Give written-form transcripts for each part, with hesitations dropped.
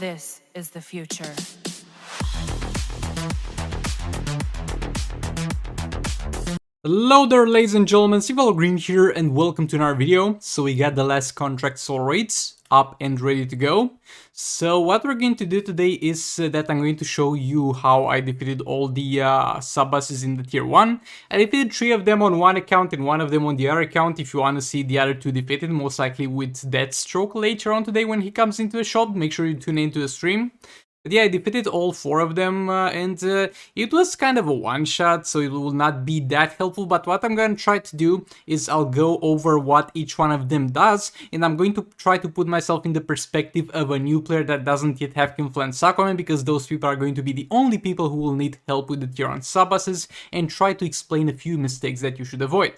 This is the future. Hello there, ladies and gentlemen, Civil Green here, and welcome to another video. So we got the last contract soul rates up and ready to go. So what we're going to do today is that I'm going to show you how I defeated all the sub-bosses in the tier 1. I defeated 3 of them on one account and 1 of them on the other account. If you want to see the other 2 defeated, most likely with Deathstroke later on today when he comes into the shop, make sure you tune into the stream. But yeah, I defeated all 4 of them, and it was kind of a one-shot, so it will not be that helpful, but what I'm going to try to do is I'll go over what each one of them does, and I'm going to try to put myself in the perspective of a new player that doesn't yet have Influence Sakome, because those people are going to be the only people who will need help with the tier 1 sub-bosses, and try to explain a few mistakes that you should avoid.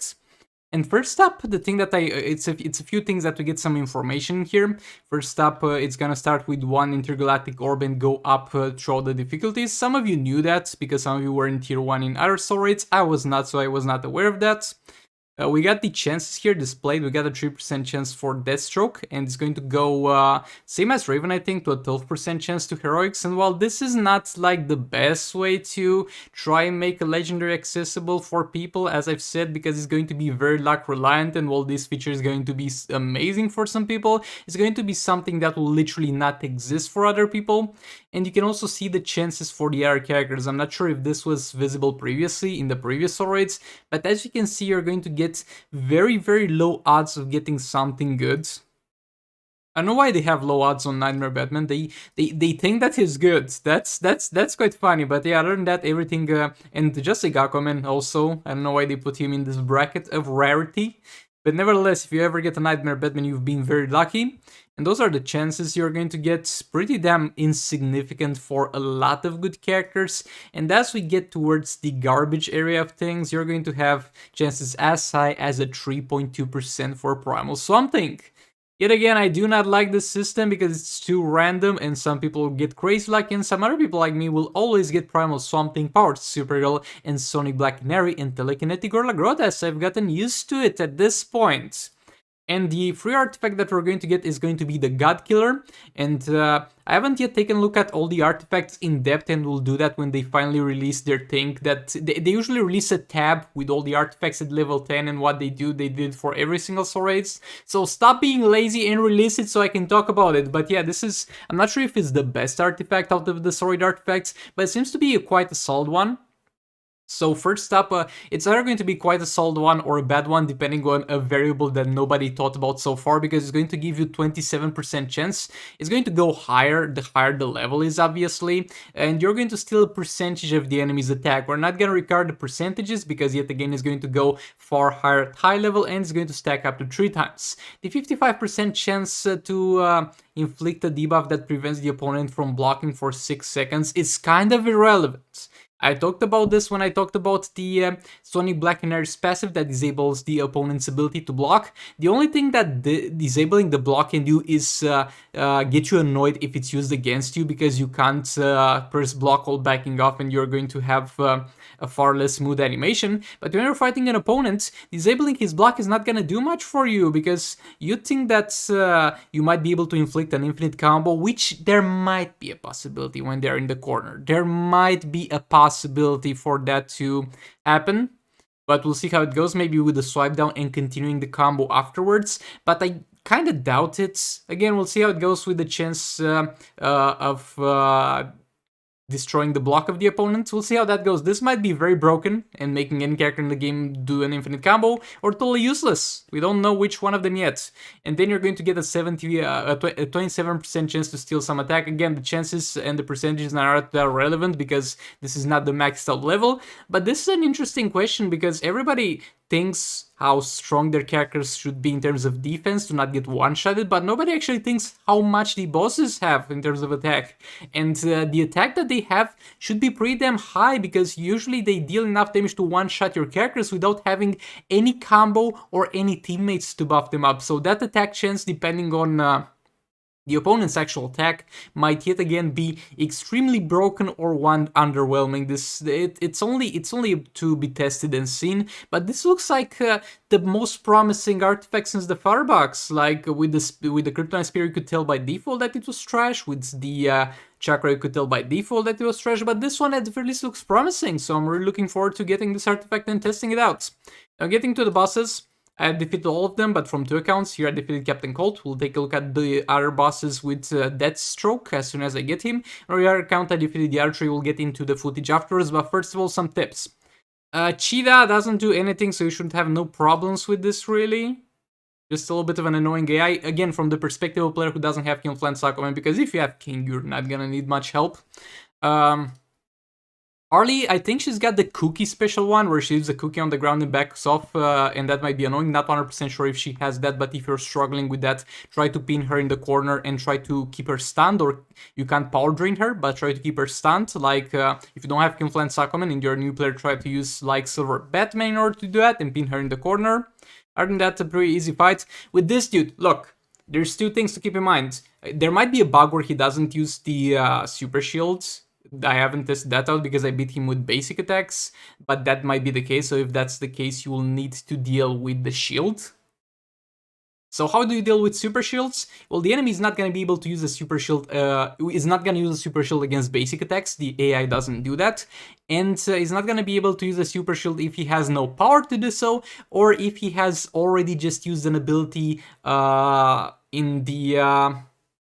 And first up, the thing that it's a few things that we get some information here. First up, it's gonna start with 1 intergalactic orb and go up through the difficulties. Some of you knew that because some of you were in tier 1 in other soul rates. I was not, so I was not aware of that. We got the chances here displayed. We got a 3% chance for Deathstroke, and it's going to go same as Raven, I think, to a 12% chance to Heroics. And while this is not like the best way to try and make a legendary accessible for people, as I've said, because it's going to be very luck reliant, and while this feature is going to be amazing for some people, it's going to be something that will literally not exist for other people. And you can also see the chances for the other characters. I'm not sure if this was visible previously in the previous soul rates, but as you can see, you're going to get very, very low odds of getting something good. I don't know why they have low odds on Nightmare Batman. They think that he's good. That's quite funny. But yeah, other than that, everything and just like Aquaman also. I don't know why they put him in this bracket of rarity. But nevertheless, if you ever get a Nightmare Batman, you've been very lucky. And those are the chances you're going to get. Pretty damn insignificant for a lot of good characters. And as we get towards the garbage area of things, you're going to have chances as high as a 3.2% for Primal Something. Yet again, I do not like this system because it's too random, and some people get crazy lucky, and some other people like me will always get Primal Something, Powered Supergirl, and Sonic Black Canary, and Telekinetic Gorilla Grotesque. I've gotten used to it at this point. And the free artifact that we're going to get is going to be the God Killer, and I haven't yet taken a look at all the artifacts in depth, and we'll do that when they finally release their thing. That they usually release a tab with all the artifacts at level 10 and what they did for every single soul rates. So stop being lazy and release it so I can talk about it. But yeah, this is, I'm not sure if it's the best artifact out of the soul raid artifacts, but it seems to be quite a solid one. So first up, it's either going to be quite a solid one or a bad one, depending on a variable that nobody thought about so far, because it's going to give you 27% chance. It's going to go higher the level is, obviously, and you're going to steal a percentage of the enemy's attack. We're not going to record the percentages, because yet again, it's going to go far higher at high level, and it's going to stack up to 3 times. The 55% chance to inflict a debuff that prevents the opponent from blocking for 6 seconds is kind of irrelevant. I talked about this when I talked about the Sonic Black Canary's passive that disables the opponent's ability to block. The only thing that disabling the block can do is get you annoyed if it's used against you, because you can't press block while backing off, and you're going to have a far less smooth animation. But when you're fighting an opponent, disabling his block is not gonna do much for you, because you think that you might be able to inflict an infinite combo, which there might be a possibility when they're in the corner. There might be a possibility for that to happen, but we'll see how it goes, maybe with the swipe down and continuing the combo afterwards, but I kind of doubt it. Again, we'll see how it goes with the chance of destroying the block of the opponent. We'll see how that goes. This might be very broken and making any character in the game do an infinite combo, or totally useless. We don't know which one of them yet. And then you're going to get a 27% chance to steal some attack. Again, the chances and the percentages are not that relevant because this is not the maxed out level. But this is an interesting question, because everybody thinks how strong their characters should be in terms of defense to not get one-shotted, but nobody actually thinks how much the bosses have in terms of attack. And the attack that they have should be pretty damn high, because usually they deal enough damage to one-shot your characters without having any combo or any teammates to buff them up. So that attack chance, depending on The opponent's actual attack might yet again be extremely broken or one underwhelming. It's only to be tested and seen, but this looks like the most promising artifact since the Firebox. Like with the Kryptonite Spear, you could tell by default that it was trash. With the Chakra, you could tell by default that it was trash. But this one at the very least looks promising, so I'm really looking forward to getting this artifact and testing it out. Now, getting to the bosses. I have defeated all of them, but from 2 accounts. Here I defeated Captain Cold. We'll take a look at the other bosses with Deathstroke as soon as I get him. On the other account I defeated the Archery. We'll get into the footage afterwards, but first of all, some tips. CHEETAH doesn't do anything, so you should have no problems with this, really. Just a little bit of an annoying AI, again, from the perspective of a player who doesn't have King of Land Sacrament, because if you have King, you're not gonna need much help. Harley, I think she's got the cookie special one, where she leaves a cookie on the ground and backs off, and that might be annoying. Not 100% sure if she has that, but if you're struggling with that, try to pin her in the corner and try to keep her stunned, or you can't power drain her, but try to keep her stunned. Like, if you don't have King of Land Sacrament and you're a new player, try to use, like, Silver Batman in order to do that and pin her in the corner. Other than that, a pretty easy fight. With this dude, look, there's 2 things to keep in mind. There might be a bug where he doesn't use the Super Shields. I haven't tested that out because I beat him with basic attacks, but that might be the case, so if that's the case, you will need to deal with the shield. So how do you deal with super shields? Well, the enemy is not going to be able to use a super shield, is not going to use a super shield against basic attacks. The AI doesn't do that, and is not going to be able to use a super shield if he has no power to do so, or if he has already just used an ability in the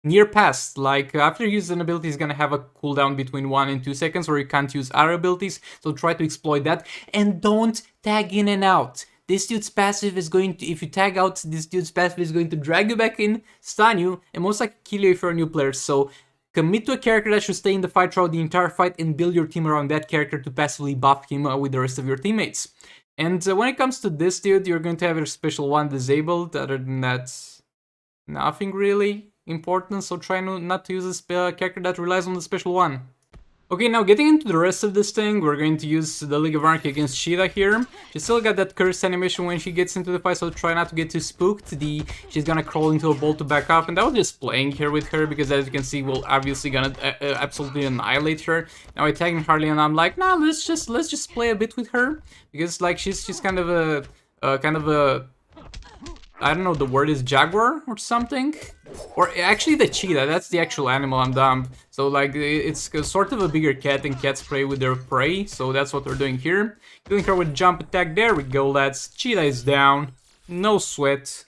near past. Like, after you use an ability, he's gonna have a cooldown between 1 and 2 seconds where you can't use other abilities, so try to exploit that. And don't tag in and out. This dude's passive is going to, if you tag out, this dude's passive is going to drag you back in, stun you, and most likely kill you if you're a new player. So commit to a character that should stay in the fight throughout the entire fight and build your team around that character to passively buff him with the rest of your teammates. And when it comes to this dude, you're going to have your special one disabled. Other than that, nothing really important, so try not to use a character that relies on the special one. Okay, now getting into the rest of this thing, we're going to use the League of Anarchy against CHEETAH here. She still got that cursed animation when she gets into the fight, so try not to get too spooked. She's gonna crawl into a ball to back up, and I was just playing here with her because, as you can see, we're obviously gonna absolutely annihilate her. Now I tagging Harley, and I'm like, nah, let's just play a bit with her, because like she's kind of a I don't know, the word is jaguar or something? Or actually the cheetah, that's the actual animal, I'm dumb. So like, it's sort of a bigger cat, and cats prey with their prey, so that's what we're doing here. Killing her with jump attack, there we go lads. Cheetah is down, no sweat.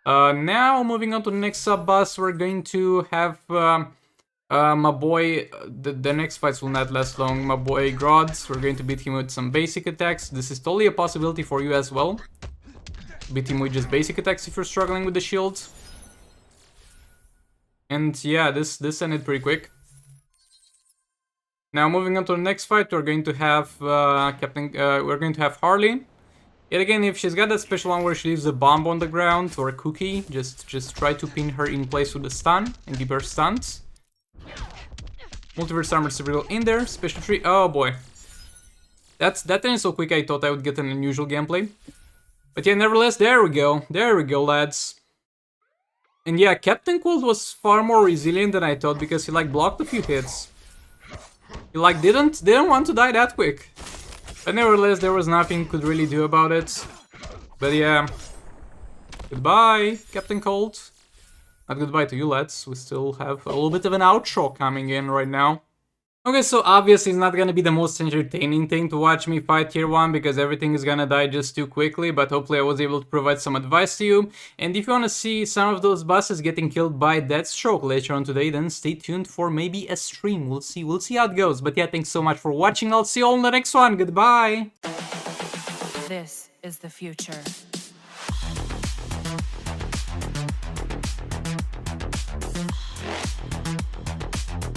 Now moving on to the next sub-boss, we're going to have my boy, the next fights will not last long, my boy Grodd. We're going to beat him with some basic attacks. This is totally a possibility for you as well. Beat him with just basic attacks if you're struggling with the shield. And yeah, this ended pretty quick. Now moving on to the next fight, we're going to have we're going to have Harley. Yet again, if she's got that special one where she leaves a bomb on the ground or a cookie, just try to pin her in place with a stun and keep her stunned. Multiverse Armored Civil in there, special tree. Oh boy, that ended so quick. I thought I would get an unusual gameplay. But yeah, nevertheless, there we go, lads. And yeah, Captain Cold was far more resilient than I thought, because he like blocked a few hits. He like didn't want to die that quick. But nevertheless, there was nothing he could really do about it. But yeah, goodbye, Captain Cold. Not goodbye to you, lads. We still have a little bit of an outro coming in right now. Okay, so obviously it's not gonna be the most entertaining thing to watch me fight tier 1, because everything is gonna die just too quickly, but hopefully I was able to provide some advice to you. And if you wanna see some of those bosses getting killed by Deathstroke later on today, then stay tuned for maybe a stream. We'll see how it goes. But yeah, thanks so much for watching. I'll see you all in the next one. Goodbye! This is the future.